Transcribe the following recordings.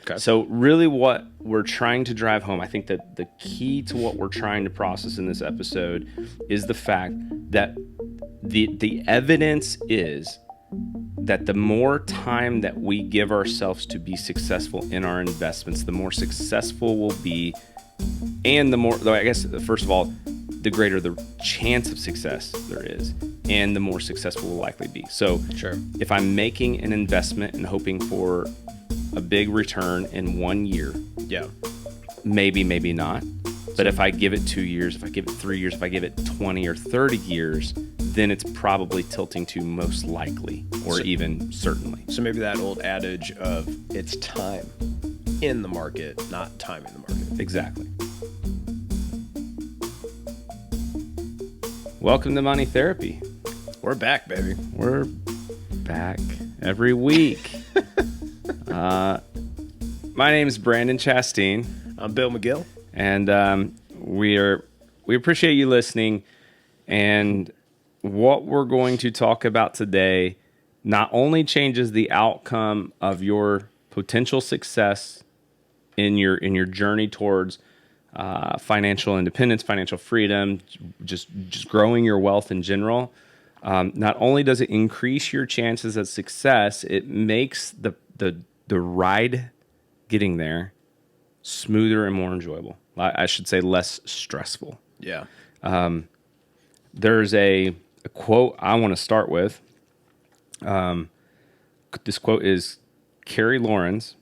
Okay. So really what we're trying to drive home, I think that the key to what we're trying to process in this episode is the fact that the evidence is that the more time that we give ourselves to be successful in our investments, the more successful we'll be, and the more, though I guess, first of all, the greater the chance of success there is, and the more successful we'll likely be. So Sure. if I'm making an investment and hoping for a big return in 1 year, Yeah. maybe not. But if I give it 2 years, if I give it 3 years, if I give it 20 or 30 years, then it's probably tilting to most likely or even certainly. So maybe that old adage of it's time in the market, not time in the market. Exactly. Welcome to Money Therapy. We're back, baby. We're back every week. My name is Brandon Chasteen. I'm Bill McGill. And we appreciate you listening. And what we're going to talk about today not only changes the outcome of your potential success in your journey towards financial independence, financial freedom, just growing your wealth in general. Not only does it increase your chances of success, it makes the ride getting there smoother and more enjoyable. I should say less stressful. Yeah. There's a quote I want to start with. This quote is Carrie Lawrence,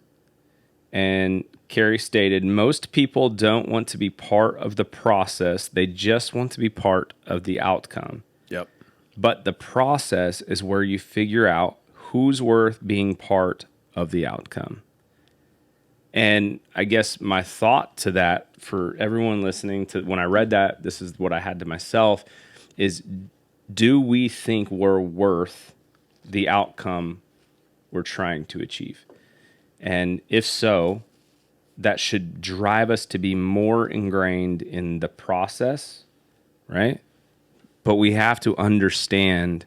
and Carrie stated, "Most people don't want to be part of the process. They just want to be part of the outcome. Yep. But the process is where you figure out who's worth being part of the outcome." And I guess my thought to that for everyone listening to when I read that, this is what I had to myself is, do we think we're worth the outcome we're trying to achieve? And if so, that should drive us to be more ingrained in the process, right? But we have to understand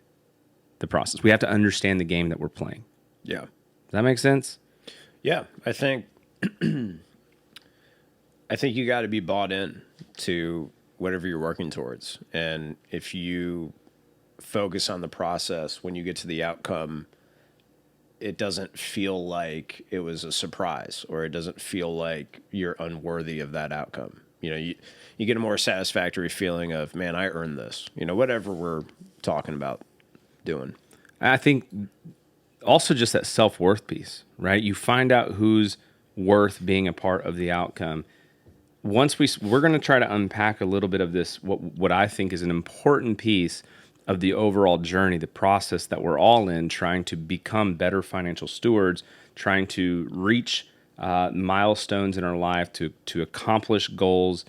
the process. We have to understand the game that we're playing. Yeah. Does that make sense? Yeah. I think you got to be bought in to whatever you're working towards. And if you focus on the process, when you get to the outcome, it doesn't feel like it was a surprise, or it doesn't feel like you're unworthy of that outcome. You get a more satisfactory feeling of, man, I earned this, whatever we're talking about doing. I think also just that self-worth piece, right? You find out who's worth being a part of the outcome. Once we're going to try to unpack a little bit of this, what I think is an important piece of the overall journey, the process that we're all in, trying to become better financial stewards, trying to reach milestones in our life, to accomplish goals.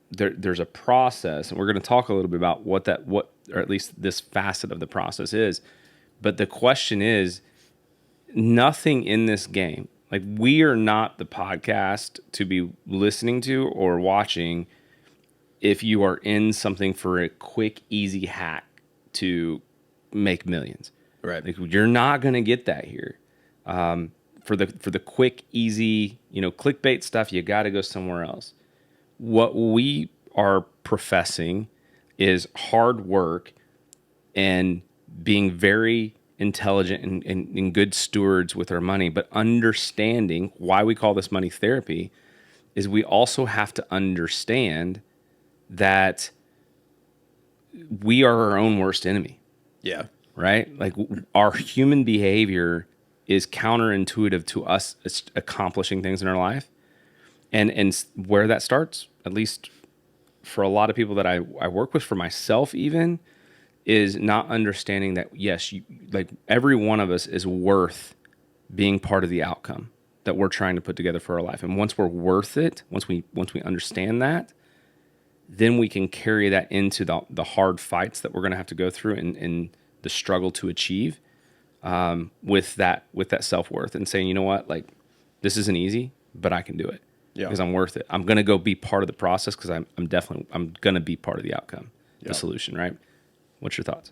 There's a process, and we're going to talk a little bit about what or at least this facet of the process is. But the question is, nothing in this game, like, we are not the podcast to be listening to or watching if you are in something for a quick, easy hack to make millions. Right. Like, you're not going to get that here. For the quick, easy, clickbait stuff, you got to go somewhere else. What we are professing is hard work and being very intelligent and good stewards with our money, but understanding why we call this money therapy is we also have to understand that we are our own worst enemy. Yeah. Right? Like, our human behavior is counterintuitive to us accomplishing things in our life. And where that starts, at least for a lot of people that I work with, for myself even, is not understanding that, yes, like, every one of us is worth being part of the outcome that we're trying to put together for our life. And once we're worth it, once we understand that, then we can carry that into the hard fights that we're going to have to go through and the struggle to achieve with that self-worth, and saying, you know what, like, this isn't easy, but I can do it because I'm worth it. I'm going to go be part of the process because I'm going to be part of the outcome, the solution, right? What's your thoughts?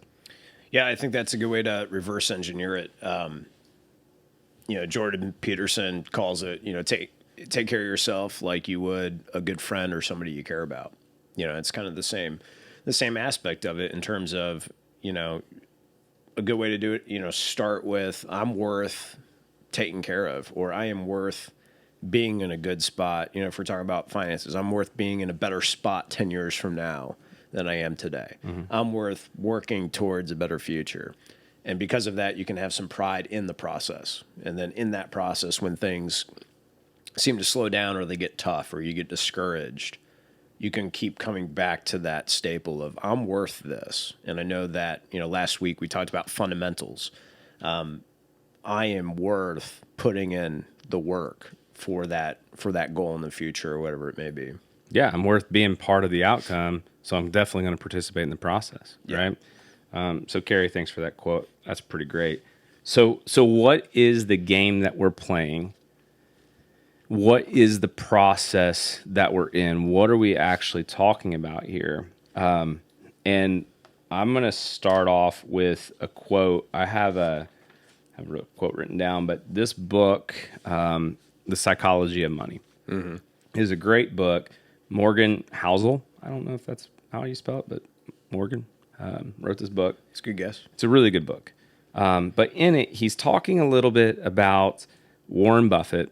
Yeah, I think that's a good way to reverse engineer it. Jordan Peterson calls it, take care of yourself like you would a good friend or somebody you care about. It's kind of the same aspect of it in terms of, a good way to do it, start with I'm worth taken care of, or I am worth being in a good spot. If we're talking about finances, I'm worth being in a better spot 10 years from now than I am today. I'm worth working towards a better future. And because of that, you can have some pride in the process. And then in that process, when things seem to slow down or they get tough or you get discouraged, you can keep coming back to that staple of I'm worth this. And I know that, last week we talked about fundamentals. I am worth putting in the work for that goal in the future or whatever it may be. Yeah, I'm worth being part of the outcome, so I'm definitely going to participate in the process, right? So Carrie, thanks for that quote. That's pretty great. So what is the game that we're playing? What is the process that we're in? What are we actually talking about here? And I'm going to start off with a quote. I have a quote written down, but this book, The Psychology of Money, is a great book. Morgan Housel, I don't know if that's how you spell it, but Morgan wrote this book. It's a good guess. It's a really good book. But in it, he's talking a little bit about Warren Buffett,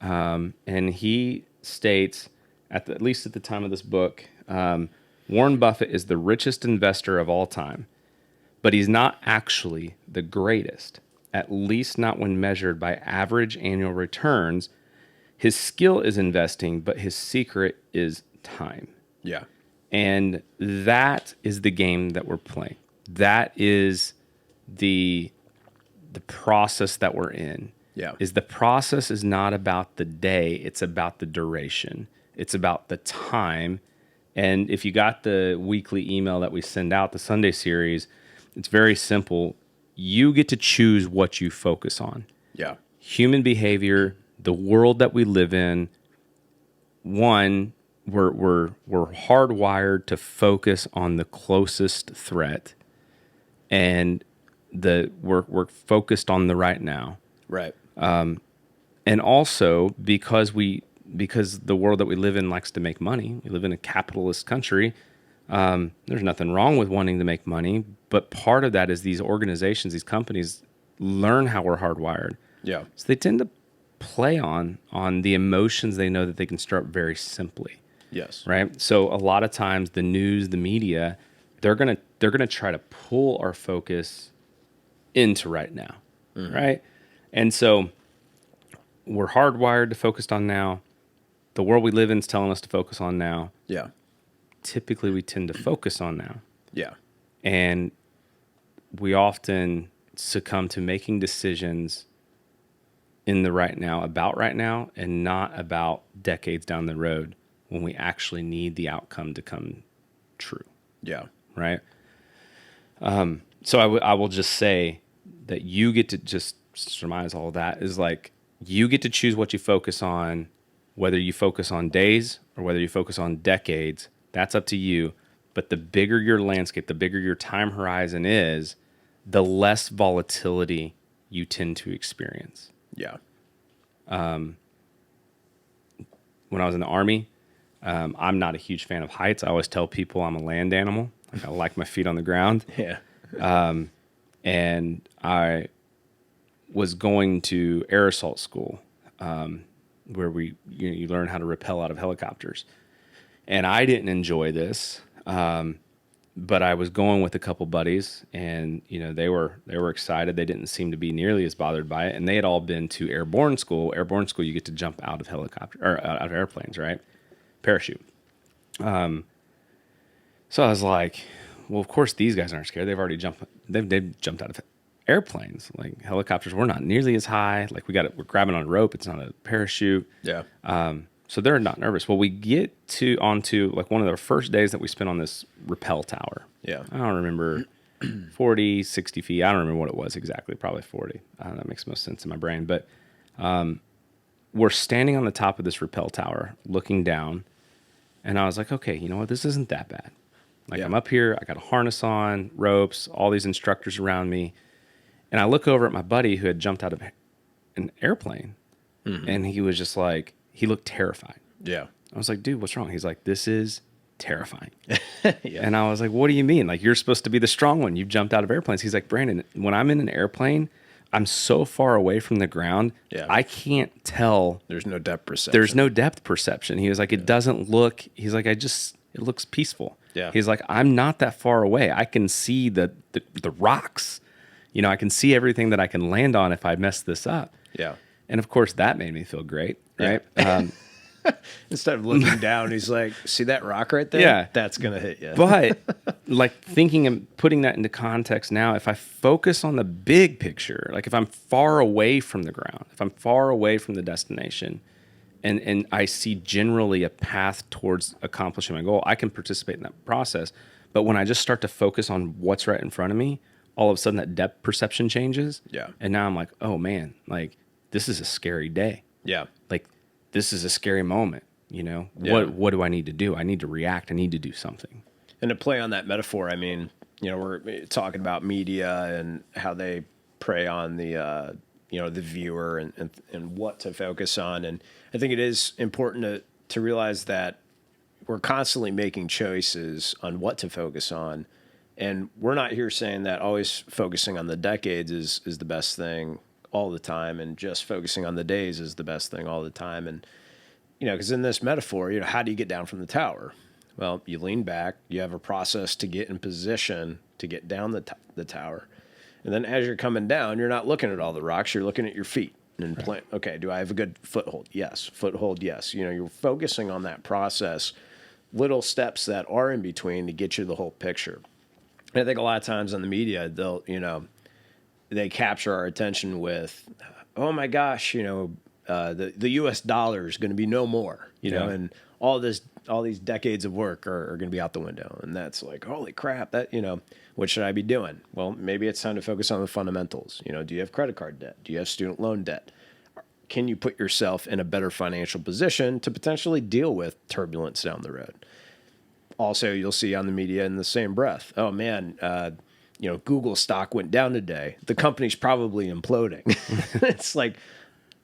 and he states, at least at the time of this book, Warren Buffett is the richest investor of all time, but he's not actually the greatest, at least not when measured by average annual returns. His skill is investing, but his secret is time. Yeah. And that is the game that we're playing. That is the process that we're in. Yeah. Is the process is not about the day, it's about the duration. It's about the time. And if you got the weekly email that we send out, the Sunday series, it's very simple. You get to choose what you focus on. Yeah. Human behavior, the world that we live in, we're hardwired to focus on the closest threat, and we're focused on the right now. Right. And also because the world that we live in likes to make money. We live in a capitalist country. There's nothing wrong with wanting to make money, but part of that is these organizations, these companies learn how we're hardwired. Yeah. So they tend to play on the emotions they know that they can start very simply. Yes. Right. So a lot of times the news, the media, they're gonna try to pull our focus into right now. Right. And so we're hardwired to focus on now. The world we live in is telling us to focus on now. Yeah. Typically we tend to focus on now. Yeah. And we often succumb to making decisions in the right now, about right now, and not about decades down the road when we actually need the outcome to come true. Yeah. Right? So I will just say that you get to just surmise all of that is like you get to choose what you focus on, whether you focus on days or whether you focus on decades. That's up to you. But the bigger your landscape, the bigger your time horizon is, the less volatility you tend to experience. Yeah. When I was in the Army, I'm not a huge fan of heights. I always tell people I'm a land animal. Like I like my feet on the ground. Yeah. And I was going to air assault school, where you learn how to rappel out of helicopters. And I didn't enjoy this, but I was going with a couple buddies, and they were excited. They didn't seem to be nearly as bothered by it, and they had all been to airborne school. Airborne school, you get to jump out of out of airplanes, right? Parachute. So I was like, well, of course these guys aren't scared. They've jumped out of airplanes. Like helicopters, we're not nearly as high. Like we're grabbing on a rope. It's not a parachute. Yeah. So they're not nervous. Well, we get onto like one of the first days that we spent on this rappel tower. Yeah. I don't remember 40, 60 feet. I don't remember what it was exactly. Probably 40. That makes most sense in my brain. But we're standing on the top of this rappel tower looking down. And I was like, okay, you know what? This isn't that bad. Like I'm up here. I got a harness on, ropes, all these instructors around me. And I look over at my buddy who had jumped out of an airplane. And he was just like, he looked terrified. Yeah. I was like, dude, what's wrong? He's like, this is terrifying. Yeah. And I was like, what do you mean? Like, you're supposed to be the strong one. You've jumped out of airplanes. He's like, Brandon, when I'm in an airplane, I'm so far away from the ground. Yeah. I can't tell. There's no depth perception. There's no depth perception. He was like, it doesn't look, he's like, it looks peaceful. Yeah. He's like, I'm not that far away. I can see the rocks. You know, I can see everything that I can land on if I mess this up. Yeah. And of course, that made me feel great, right? Yeah. Instead of looking down, he's like, see that rock right there? Yeah. That's going to hit you. But like thinking and putting that into context now, if I focus on the big picture, like if I'm far away from the ground, if I'm far away from the destination, and I see generally a path towards accomplishing my goal, I can participate in that process. But when I just start to focus on what's right in front of me, all of a sudden that depth perception changes. Yeah. And now I'm like, oh man, like this is a scary day. Yeah. Like this is a scary moment, you know? Yeah. What do I need to do? I need to react. I need to do something. And to play on that metaphor, I mean, you know, we're talking about media and how they prey on the, you know, the viewer and what to focus on. And I think it is important to realize that we're constantly making choices on what to focus on. And we're not here saying that always focusing on the decades is the best thing all the time, and just focusing on the days is the best thing all the time. And, you know, because in this metaphor, you know, how do you get down from the tower? Well, you lean back, you have a process to get in position to get down the tower. And then as you're coming down, you're not looking at all the rocks, you're looking at your feet and plan, okay, do I have a good foothold? Yes. Foothold, yes. You know, you're focusing on that process, little steps that are in between to get you the whole picture. And I think a lot of times on the media, they'll, you know, they capture our attention with, oh my gosh, you know, the U.S. dollar is going to be no more, you know, and all these decades of work are going to be out the window. And that's like, holy crap, that, you know, what should I be doing? Well, maybe it's time to focus on the fundamentals. You know, do you have credit card debt? Do you have student loan debt? Can you put yourself in a better financial position to potentially deal with turbulence down the road? Also, you'll see on the media in the same breath, oh man, you know, Google stock went down today. The company's probably imploding. It's like,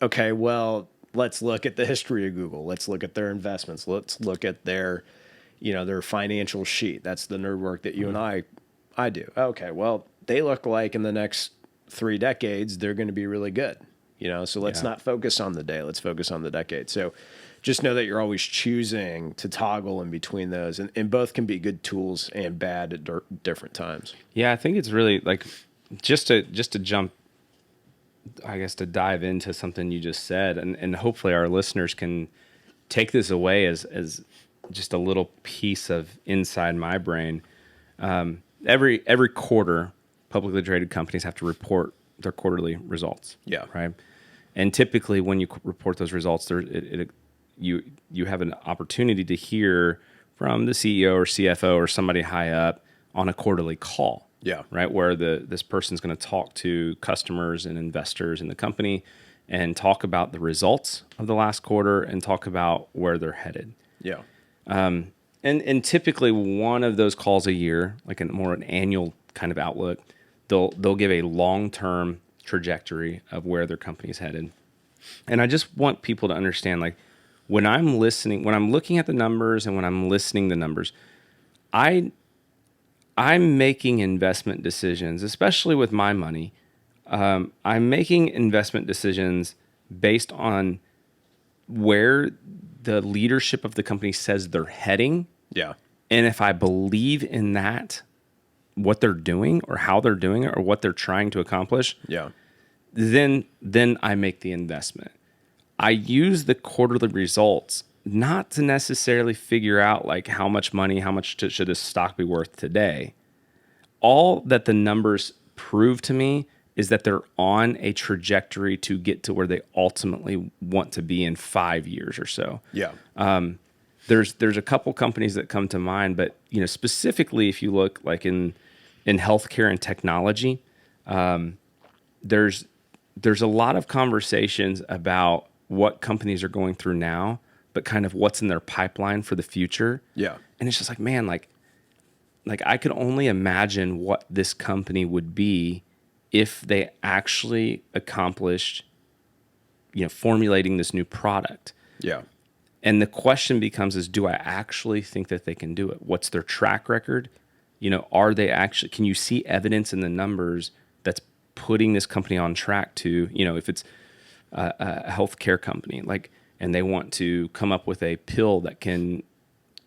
okay, well, let's look at the history of Google. Let's look at their investments. Let's look at their, you know, their financial sheet. That's the nerd work that you and I do. Okay, well, they look like in the next 3 decades, they're going to be really good. You know, so let's not focus on the day. Let's focus on the decade. So just know that you're always choosing to toggle in between those, and both can be good tools and bad at different times. Yeah, I think it's really like just to jump, I guess, to dive into something you just said, and hopefully our listeners can take this away as just a little piece of inside my brain. Every quarter, publicly traded companies have to report their quarterly results. Yeah. Right. And typically, when you report those results, you have an opportunity to hear from the CEO or CFO or somebody high up on a quarterly call. Yeah. Right. Where this person's going to talk to customers and investors in the company and talk about the results of the last quarter and talk about where they're headed. Yeah. And typically one of those calls a year, like an annual kind of outlook, they'll give a long-term trajectory of where their company's headed. And I just want people to understand, like, when I'm looking at the numbers and when I'm listening to numbers, I'm making investment decisions, especially with my money. I'm making investment decisions based on where the leadership of the company says they're heading. Yeah. And if I believe in that, what they're doing or how they're doing it or what they're trying to accomplish, then I make the investment. I use the quarterly results not to necessarily figure out like how much money, should this stock be worth today. All that the numbers prove to me is that they're on a trajectory to get to where they ultimately want to be in 5 years or so. Yeah. There's a couple companies that come to mind, but you know, specifically if you look like in healthcare and technology, there's a lot of conversations about what companies are going through now, but kind of what's in their pipeline for the future. Yeah. And it's just like, man, like I could only imagine what this company would be if they actually accomplished formulating this new product. Yeah. And the question becomes is, do I actually think that they can do it? What's their track record? Are they actually, can you see evidence in the numbers that's putting this company on track to, if it's a healthcare company, and they want to come up with a pill that can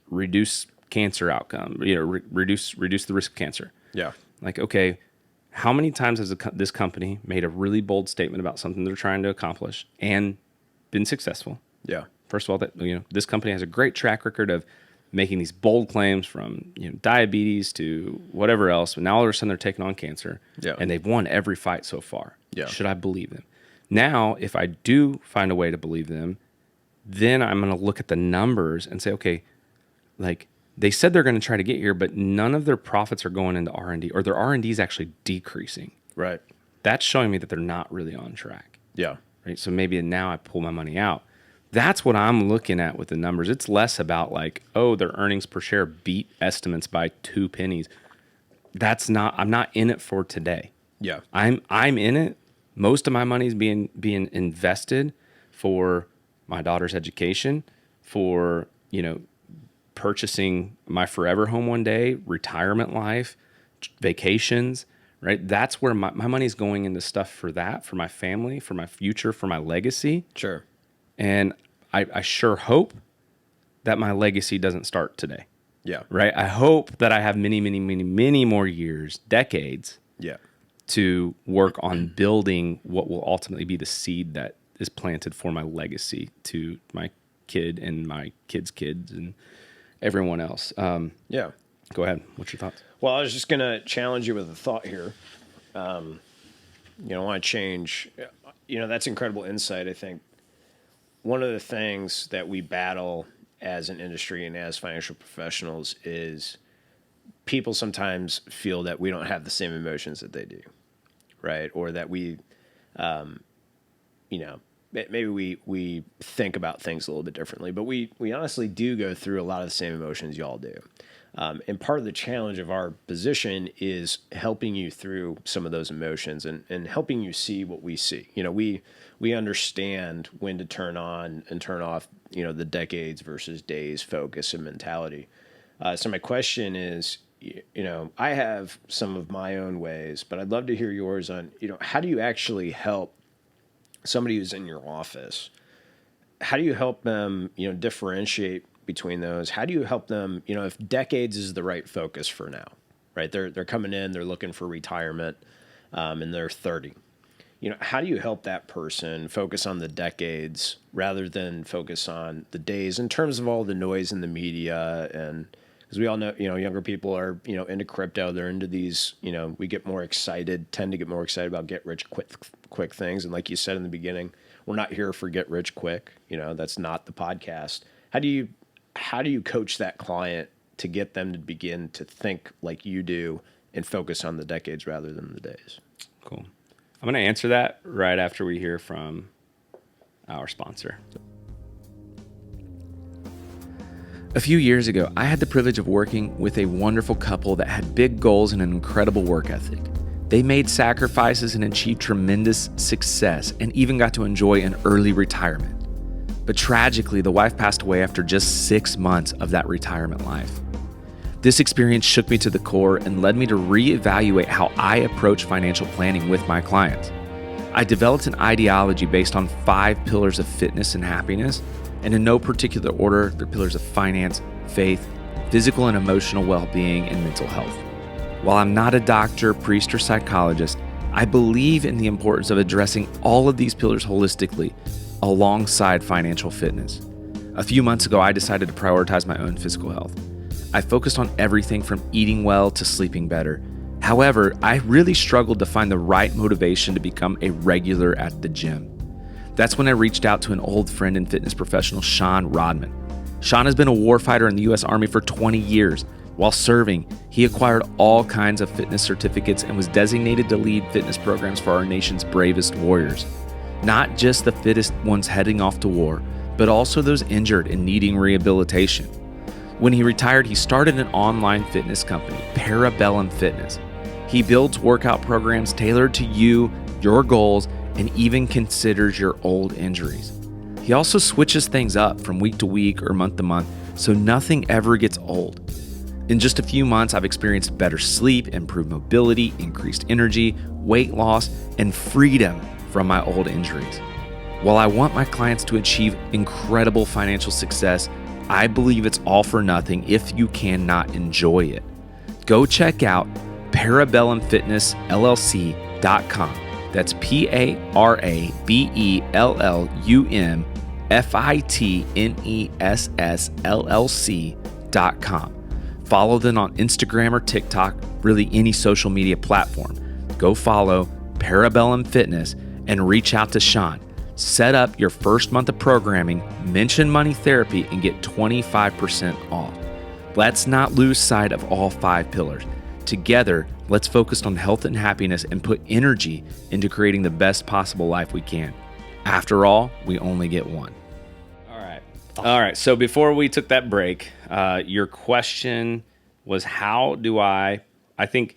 reduce cancer outcome, reduce the risk of cancer. Yeah. Okay, how many times has this company made a really bold statement about something they're trying to accomplish and been successful? Yeah. First of all, that this company has a great track record of making these bold claims from diabetes to whatever else, but now all of a sudden they're taking on cancer, and they've won every fight so far. Yeah. Should I believe them? Now, if I do find a way to believe them, then I'm going to look at the numbers and say, okay, they said they're going to try to get here, but none of their profits are going into R&D, or their R&D is actually decreasing. Right. That's showing me that they're not really on track. Yeah. Right. So maybe now I pull my money out. That's what I'm looking at with the numbers. It's less about their earnings per share beat estimates by 2 pennies. I'm not in it for today. Yeah. I'm in it. Most of my money is being invested for my daughter's education, for, purchasing my forever home one day, retirement life, vacations, right? That's where my money's going into stuff for that, for my family, for my future, for my legacy. Sure. And I sure hope that my legacy doesn't start today. Yeah. Right? I hope that I have many, many, many, many more years, decades, Yeah. to work on building what will ultimately be the seed that is planted for my legacy to my kid and my kid's kids and everyone else. Yeah. Go ahead. What's your thoughts? Well, I was just going to challenge you with a thought here. I want to change. That's incredible insight. I think one of the things that we battle as an industry and as financial professionals is people sometimes feel that we don't have the same emotions that they do, right? Or that we, maybe we think about things a little bit differently, but we honestly do go through a lot of the same emotions y'all do. And part of the challenge of our position is helping you through some of those emotions and helping you see what we see. We understand when to turn on and turn off, the decades versus days focus and mentality. So my question is, I have some of my own ways, but I'd love to hear yours on, how do you actually help somebody who's in your office? How do you help them, differentiate between those? How do you help them, if decades is the right focus for now, right? They're coming in, they're looking for retirement, and they're 30. How do you help that person focus on the decades rather than focus on the days in terms of all the noise in the media? And because we all know, younger people are, into crypto, they're into these, we tend to get more excited about get rich quick things. And like you said in the beginning, we're not here for get rich quick. That's not the podcast. How do you coach that client to get them to begin to think like you do and focus on the decades rather than the days? Cool. I'm going to answer that right after we hear from our sponsor. A few years ago, I had the privilege of working with a wonderful couple that had big goals and an incredible work ethic. They made sacrifices and achieved tremendous success and even got to enjoy an early retirement. But tragically, the wife passed away after just 6 months of that retirement life. This experience shook me to the core and led me to reevaluate how I approach financial planning with my clients. I developed an ideology based on 5 pillars of fitness and happiness, and in no particular order, they're pillars of finance, faith, physical and emotional well-being, and mental health. While I'm not a doctor, priest, or psychologist, I believe in the importance of addressing all of these pillars holistically alongside financial fitness. A few months ago, I decided to prioritize my own physical health. I focused on everything from eating well to sleeping better. However, I really struggled to find the right motivation to become a regular at the gym. That's when I reached out to an old friend and fitness professional, Sean Rodman. Sean has been a warfighter in the U.S. Army for 20 years. While serving, he acquired all kinds of fitness certificates and was designated to lead fitness programs for our nation's bravest warriors. Not just the fittest ones heading off to war, but also those injured and needing rehabilitation. When he retired, he started an online fitness company, Parabellum Fitness. He builds workout programs tailored to you, your goals, and even considers your old injuries. He also switches things up from week to week or month to month, so nothing ever gets old. In just a few months, I've experienced better sleep, improved mobility, increased energy, weight loss, and freedom from my old injuries. While I want my clients to achieve incredible financial success, I believe it's all for nothing if you cannot enjoy it. Go check out parabellumfitnessllc.com. That's parabellumfitnessllc.com. Follow them on Instagram or TikTok, really any social media platform. Go follow Parabellum Fitness and reach out to Sean. Set up your first month of programming, mention Money Therapy, and get 25% off. Let's not lose sight of all 5 pillars. Together, let's focus on health and happiness and put energy into creating the best possible life we can. After all, we only get one. All right. So before we took that break, your question was, I think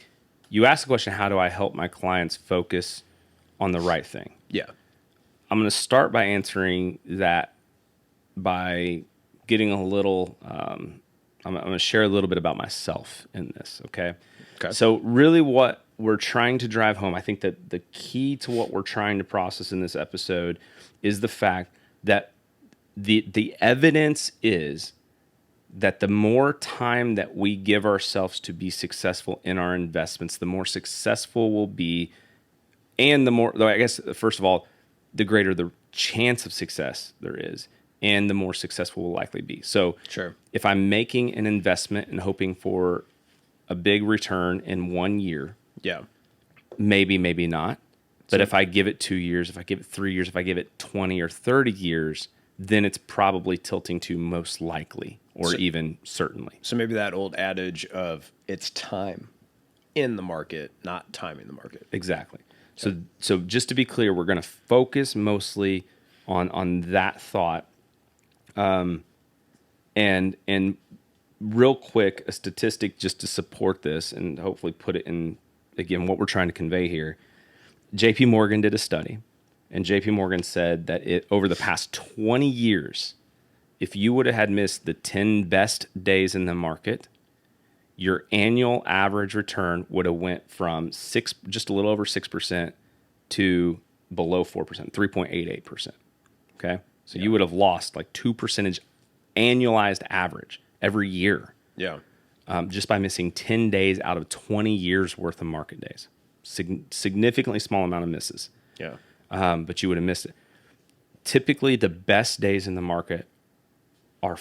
you asked the question, how do I help my clients focus on the right thing? Yeah. I'm going to start by answering that by getting a little, I'm going to share a little bit about myself in this, okay? So really what we're trying to drive home, I think that the key to what we're trying to process in this episode is the fact that the evidence is that the more time that we give ourselves to be successful in our investments, the more successful we'll be, and the more, I guess, first of all, the greater the chance of success there is, and the more successful we'll likely be. So if I'm making an investment and hoping for a big return in 1 year, maybe not. But if I give it 2 years, if I give it 3 years, if I give it 20 or 30 years, then it's probably tilting to most likely or even certainly. So maybe that old adage of it's time in the market, not timing the market. Exactly. So just to be clear, we're going to focus mostly on that thought. And real quick, a statistic just to support this and hopefully put it in, again, what we're trying to convey here. JP Morgan did a study, and JP Morgan said that over the past 20 years, if you would have had missed the 10 best days in the market, your annual average return would have went from just a little over 6% to below 4%, 3.88%. Okay? So you would have lost like 2% annualized average every year. Just by missing 10 days out of 20 years worth of market days. Significantly small amount of misses. But you would have missed it. Typically, the best days in the market are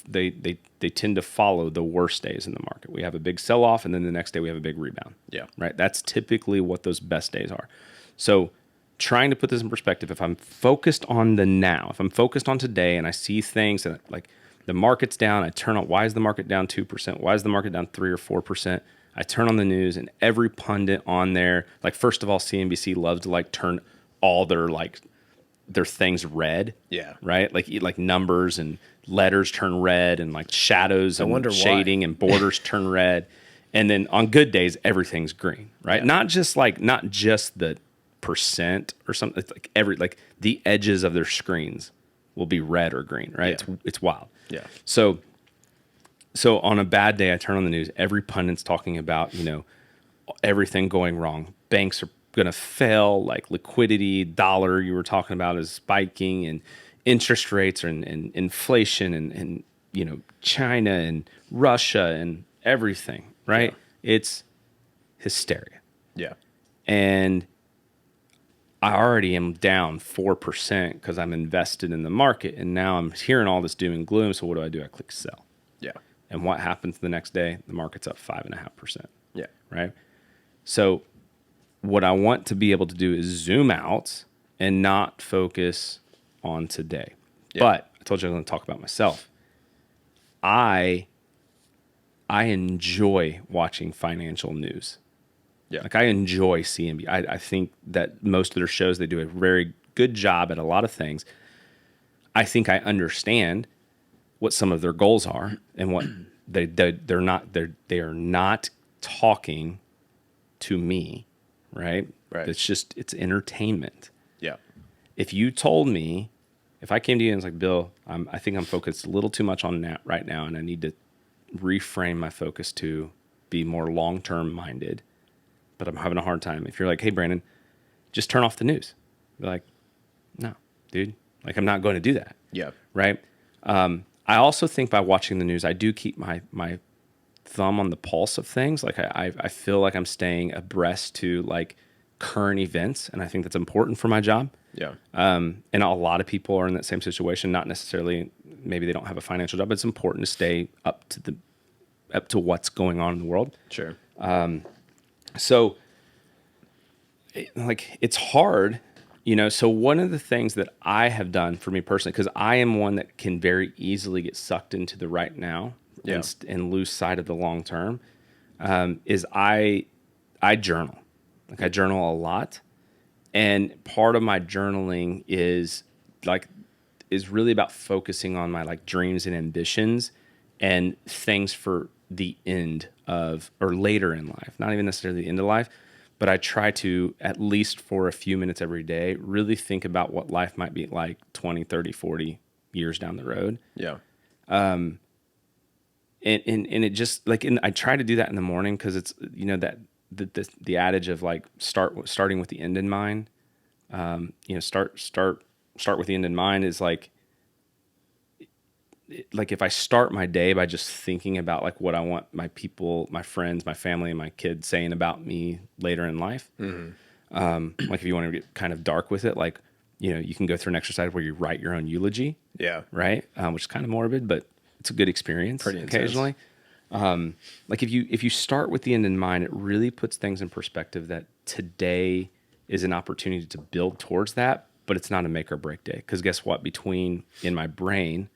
they tend to follow the worst days in the market. We have a big sell-off, and then the next day we have a big rebound. Right. That's typically what those best days are. So, trying to put this in perspective, if I'm focused on the now, if I'm focused on today, and I see things that like the market's down, I turn on, why is the market down 2%? Why is the market down 3 or 4%? I turn on the news, and every pundit on there, like first of all, CNBC loves to like turn all their things red. Right. Like numbers and letters turn red, and like shadows and shading and borders turn red. And then on good days, everything's green. Right. Not just the percent or something. It's like the edges of their screens will be red or green. Right. It's wild. So on a bad day, I turn on the news. Every pundit's talking about, everything going wrong. Banks are going to fail, like liquidity, dollar you were talking about is spiking, and interest rates and inflation and China and Russia and everything, right? It's hysteria. And I already am down 4% because I'm invested in the market, and now I'm hearing all this doom and gloom. So what do? I click sell. And what happens the next day? The market's up 5.5%. Right. So what I want to be able to do is zoom out and not focus on today. But I told you I was going to talk about myself. I enjoy watching financial news. Like I enjoy CNBC. I think that most of their shows, they do a very good job at a lot of things. I think I understand what some of their goals are and what they are not talking to me, right? Right. It's entertainment. Yeah. If you told me, if I came to you and was like, Bill, I think I'm focused a little too much on that right now, and I need to reframe my focus to be more long-term minded, but I'm having a hard time. If you're like, hey, Brandon, just turn off the news. Be like, no, dude, like I'm not going to do that. Yeah. Right. I also think by watching the news, I do keep my thumb on the pulse of things. Like I feel like I'm staying abreast to like current events, and I think that's important for my job. Yeah. And a lot of people are in that same situation. Not necessarily, maybe they don't have a financial job, but it's important to stay up to what's going on in the world. Sure. So, like, it's hard, So one of the things that I have done for me personally, because I am one that can very easily get sucked into the right now Yeah. and lose sight of the long term, is I journal. Like, I journal a lot, and part of my journaling is really about focusing on my like dreams and ambitions and things for the end of or later in life, not even necessarily the end of life, but I try to, at least for a few minutes every day, really think about what life might be like 20, 30, 40 years down the road. Yeah. And it just like, I try to do that in the morning, because it's, that the adage of like starting with the end in mind, start with the end in mind is like if I start my day by just thinking about like what I want my people, my friends, my family, and my kids saying about me later in life. Like if you want to get kind of dark with it, like, you can go through an exercise where you write your own eulogy. Yeah. Right. Which is kind of morbid, but it's a good experience. Pretty occasionally. Like if you start with the end in mind, it really puts things in perspective that today is an opportunity to build towards that, but it's not a make or break day. Because guess what? Between in my brain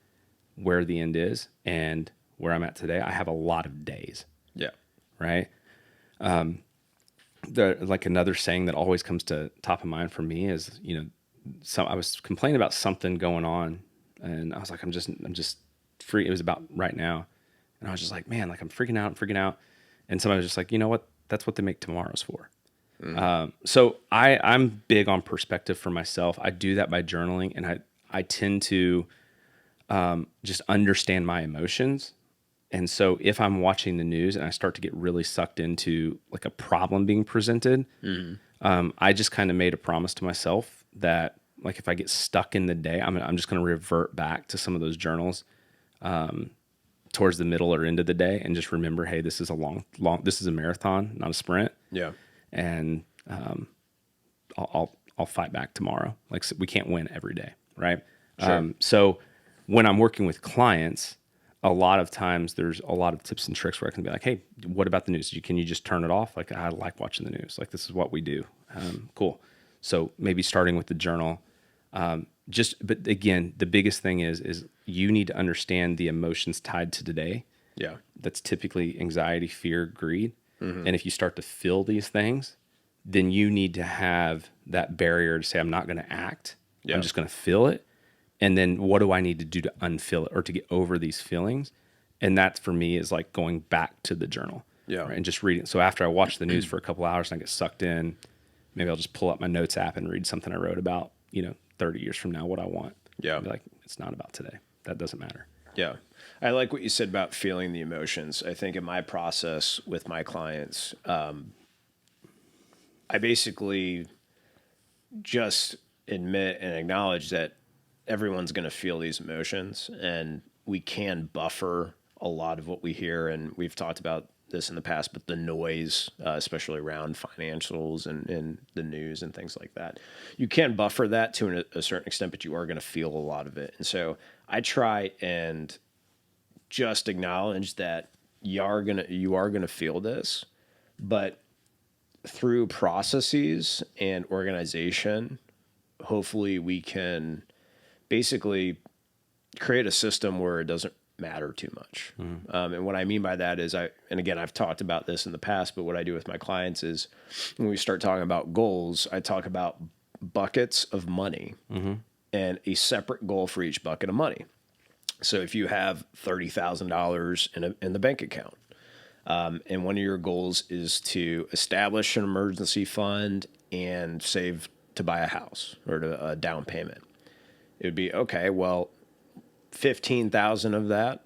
where the end is and where I'm at today, I have a lot of days. Yeah. Right. Like another saying that always comes to top of mind for me is, I was complaining about something going on, and I was like, I'm just free. It was about right now. And I was just like, man, like I'm freaking out. And somebody was just like, you know what? That's what they make tomorrows for. So I'm big on perspective for myself. I do that by journaling, and I tend to just understand my emotions. And so if I'm watching the news and I start to get really sucked into like a problem being presented, I just kind of made a promise to myself that like if I get stuck in the day, I'm just going to revert back to some of those journals towards the middle or end of the day, and just remember, hey, this is this is a marathon, not a sprint. Yeah. And I'll fight back tomorrow. Like, we can't win every day, right? Sure. So when I'm working with clients, a lot of times there's a lot of tips and tricks where I can be like, hey, what about the news? Can you just turn it off? Like, I like watching the news. Like, this is what we do. Cool. So maybe starting with the journal. But again, the biggest thing is you need to understand the emotions tied to today. Yeah. That's typically anxiety, fear, greed. And if you start to feel these things, then you need to have that barrier to say, I'm not going to act. Yeah. I'm just going to feel it. And then what do I need to do to unfeel it or to get over these feelings? And that for me is like going back to the journal. Yeah. Right? And just reading. So after I watch the news for a couple hours and I get sucked in, maybe I'll just pull up my notes app and read something I wrote about, 30 years from now, what I want. Yeah. Be like, it's not about today. That doesn't matter. Yeah. I like what you said about feeling the emotions. I think in my process with my clients, I basically just admit and acknowledge that everyone's going to feel these emotions, and we can buffer a lot of what we hear. And we've talked about this in the past, but the noise, especially around financials and the news and things like that, you can buffer that to a certain extent, but you are going to feel a lot of it. And so I try and just acknowledge that you are gonna feel this, but through processes and organization, hopefully we can basically create a system where it doesn't matter too much. And what I mean by that is and again, I've talked about this in the past, but what I do with my clients is when we start talking about goals, I talk about buckets of money and a separate goal for each bucket of money. So if you have $30,000 in the bank account, And one of your goals is to establish an emergency fund and save to buy a house or to a down payment. It would be, okay, well, 15,000 of that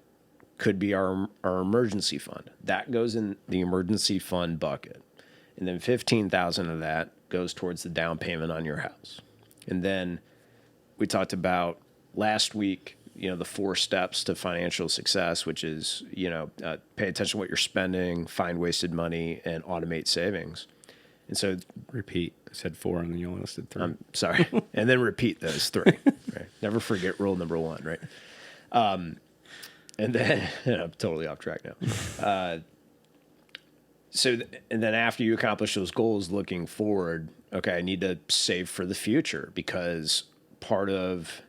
could be our emergency fund. That goes in the emergency fund bucket. And then 15,000 of that goes towards the down payment on your house. And then we talked about last week, the 4 steps to financial success, which is, pay attention to what you're spending, find wasted money, and automate savings. And so Repeat. I said 4 and then you only listed 3. I'm sorry. And then repeat those 3. Right? Never forget rule number 1, right? And then I'm totally off track now. And then after you accomplish those goals looking forward, okay, I need to save for the future, because part of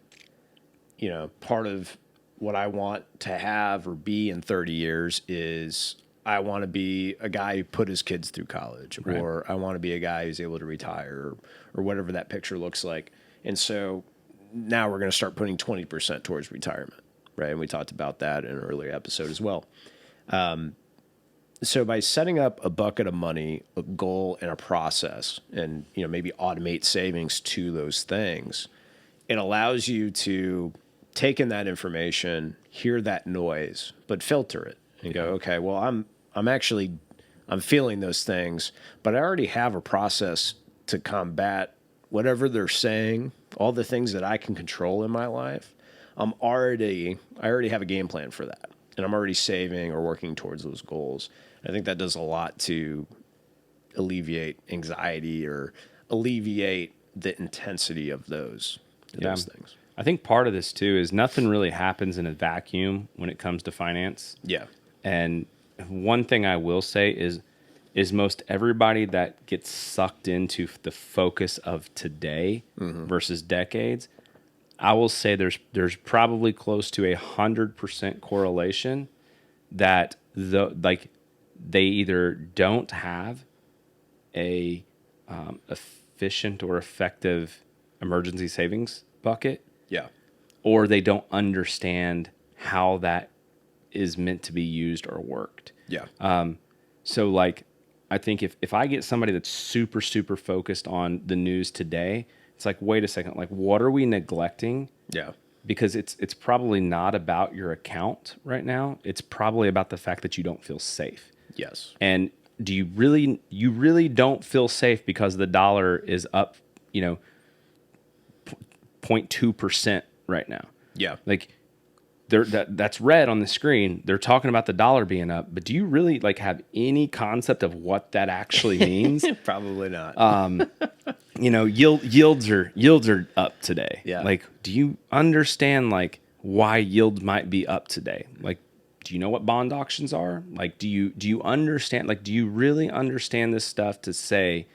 what I want to have or be in 30 years is I want to be a guy who put his kids through college, right, or I want to be a guy who's able to retire, or whatever that picture looks like. And so now we're going to start putting 20% towards retirement, right? And we talked about that in an earlier episode as well. So by setting up a bucket of money, a goal, and a process, and maybe automate savings to those things, it allows you to take in that information, hear that noise, but filter it and go, okay, well, I'm feeling those things, but I already have a process to combat whatever they're saying, all the things that I can control in my life. I already have a game plan for that, and I'm already saving or working towards those goals. I think that does a lot to alleviate anxiety or alleviate the intensity of those things. I think part of this too is nothing really happens in a vacuum when it comes to finance. Yeah. And one thing I will say is most everybody that gets sucked into the focus of today versus decades, I will say there's probably close to 100% correlation that they either don't have a efficient or effective emergency savings bucket, Yeah. or they don't understand how that is meant to be used or worked. Yeah. So I think if I get somebody that's super, super focused on the news today, it's like, wait a second, what are we neglecting? Yeah. Because it's probably not about your account right now. It's probably about the fact that you don't feel safe. Yes. And you really don't feel safe because the dollar is up, 0.2% right now. Yeah. That's red on the screen. They're talking about the dollar being up, but do you really have any concept of what that actually means? Probably not. Yields are up today. Yeah. Do you understand why yield might be up today? Do you know what bond auctions are? Do you understand? Do you really understand this stuff to say,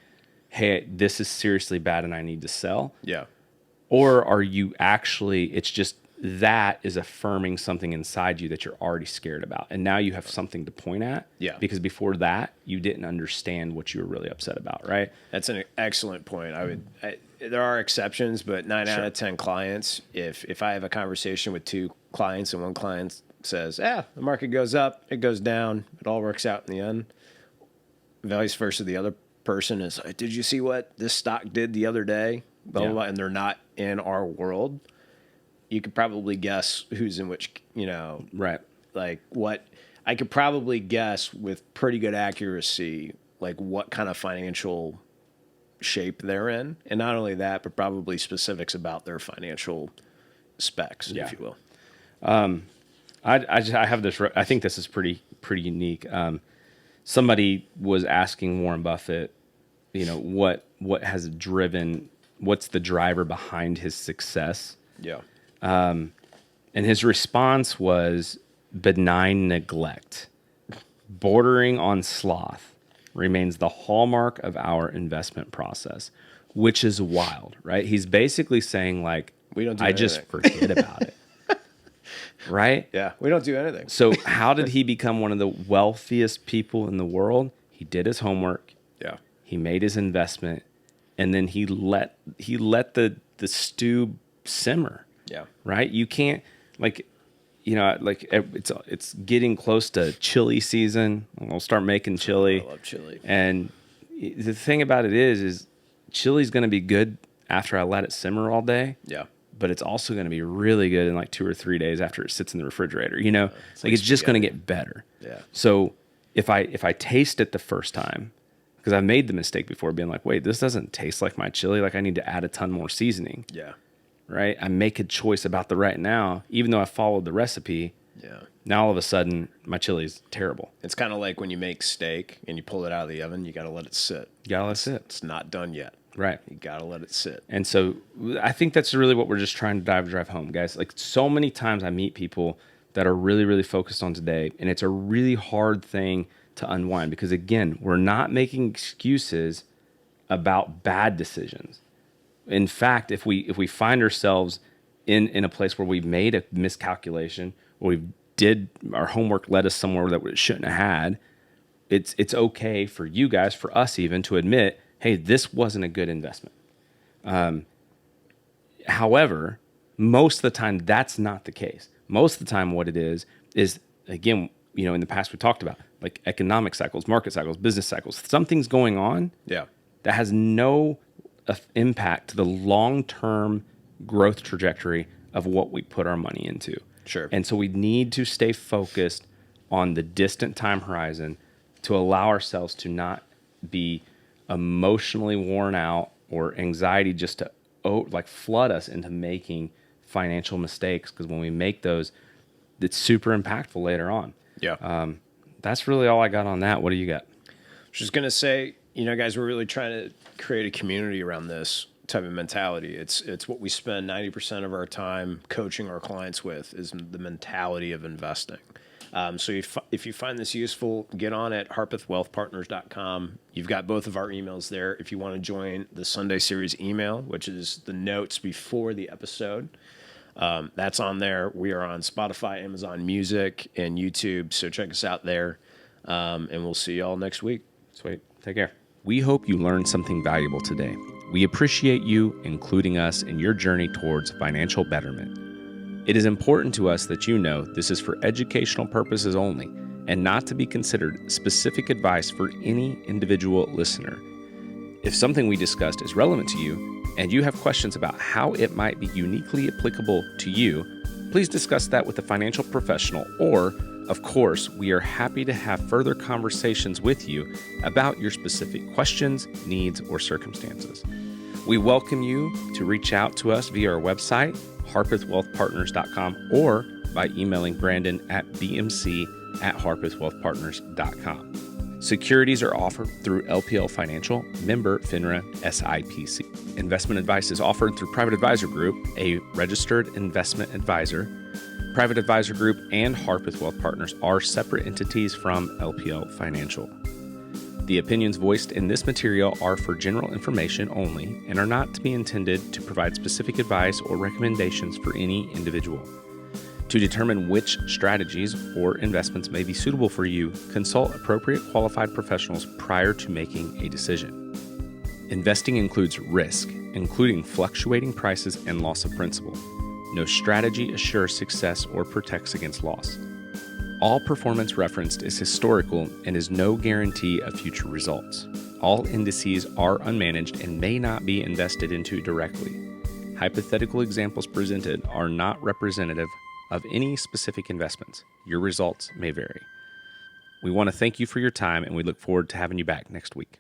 hey, this is seriously bad and I need to sell? Yeah. Or are you actually, it's just that is affirming something inside you that you're already scared about. And now you have something to point at. Yeah. Because before that, you didn't understand what you were really upset about, right? That's an excellent point. There are exceptions, but 9 out of 10 clients, if I have a conversation with 2 clients and one client says, the market goes up, it goes down, it all works out in the end. Vice versa, the other person is like, did you see what this stock did the other day? Blah, blah, blah, and they're not in our world. You could probably guess who's in which, Right. What I could probably guess with pretty good accuracy, what kind of financial shape they're in. And not only that, but probably specifics about their financial specs, if you will. I have this, I think this is pretty unique. Somebody was asking Warren Buffett, what has driven, what's the driver behind his success? Yeah. And his response was benign neglect, bordering on sloth, remains the hallmark of our investment process, which is wild, right? He's basically saying we don't do I anything. just forget about it. Right? Yeah, we don't do anything. So how did he become one of the wealthiest people in the world? He did his homework. Yeah. He made his investment, and then he let the stew simmer. Yeah. Right? You can't like it's getting close to chili season. We'll start making chili. I love chili. And the thing about it is chili's going to be good after I let it simmer all day. Yeah. But it's also going to be really good in like 2 or 3 days after it sits in the refrigerator. It's just going to get better. Yeah. So if I taste it the first time, because I've made the mistake before being like, wait, this doesn't taste like my chili. Like I need to add a ton more seasoning. Yeah. Right. I make a choice about the right now, even though I followed the recipe. Yeah. Now all of a sudden my chili is terrible. It's kind of like when you make steak and you pull it out of the oven, you got to let it sit. You gotta let it sit. It's not done yet. Right. You got to let it sit. And so I think that's really what we're just trying to drive home, guys. Like so many times I meet people that are really, really focused on today, and it's a really hard thing to unwind because, again, we're not making excuses about bad decisions. In fact, if we find ourselves in a place where we've made a miscalculation, or we did our homework led us somewhere that we shouldn't have had, it's okay for you guys, for us even, to admit, hey, this wasn't a good investment. However, most of the time, that's not the case. Most of the time, what it is, again, in the past we talked about, like economic cycles, market cycles, business cycles. Something's going on that has no impact to the long-term growth trajectory of what we put our money into. Sure. And so we need to stay focused on the distant time horizon to allow ourselves to not be emotionally worn out or anxiety just to flood us into making financial mistakes, because when we make those, it's super impactful later on. Yeah. That's really all I got on that. What do you got? I was just going to say, guys, we're really trying to create a community around this type of mentality. It's what we spend 90% of our time coaching our clients with, is the mentality of investing. So if you find this useful, get on at harpethwealthpartners.com. You've got both of our emails there. If you want to join the Sunday series email, which is the notes before the episode, that's on there. We are on Spotify, Amazon Music, and YouTube. So check us out there. And we'll see y'all next week. Sweet. Take care. We hope you learned something valuable today. We appreciate you including us in your journey towards financial betterment. It is important to us that you know this is for educational purposes only and not to be considered specific advice for any individual listener. If something we discussed is relevant to you and you have questions about how it might be uniquely applicable to you, please discuss that with a financial professional, or, of course, we are happy to have further conversations with you about your specific questions, needs, or circumstances. We welcome you to reach out to us via our website, harpethwealthpartners.com, or by emailing Brandon at bmc@harpethwealthpartners.com. Securities are offered through LPL Financial, member FINRA SIPC. Investment advice is offered through Private Advisor Group, a registered investment advisor. Private Advisor Group and Harpeth Wealth Partners are separate entities from LPL Financial. The opinions voiced in this material are for general information only and are not to be intended to provide specific advice or recommendations for any individual. To determine which strategies or investments may be suitable for you, consult appropriate qualified professionals prior to making a decision. Investing includes risk, including fluctuating prices and loss of principal. No strategy assures success or protects against loss. All performance referenced is historical and is no guarantee of future results. All indices are unmanaged and may not be invested into directly. Hypothetical examples presented are not representative of any specific investments. Your results may vary. We want to thank you for your time, and we look forward to having you back next week.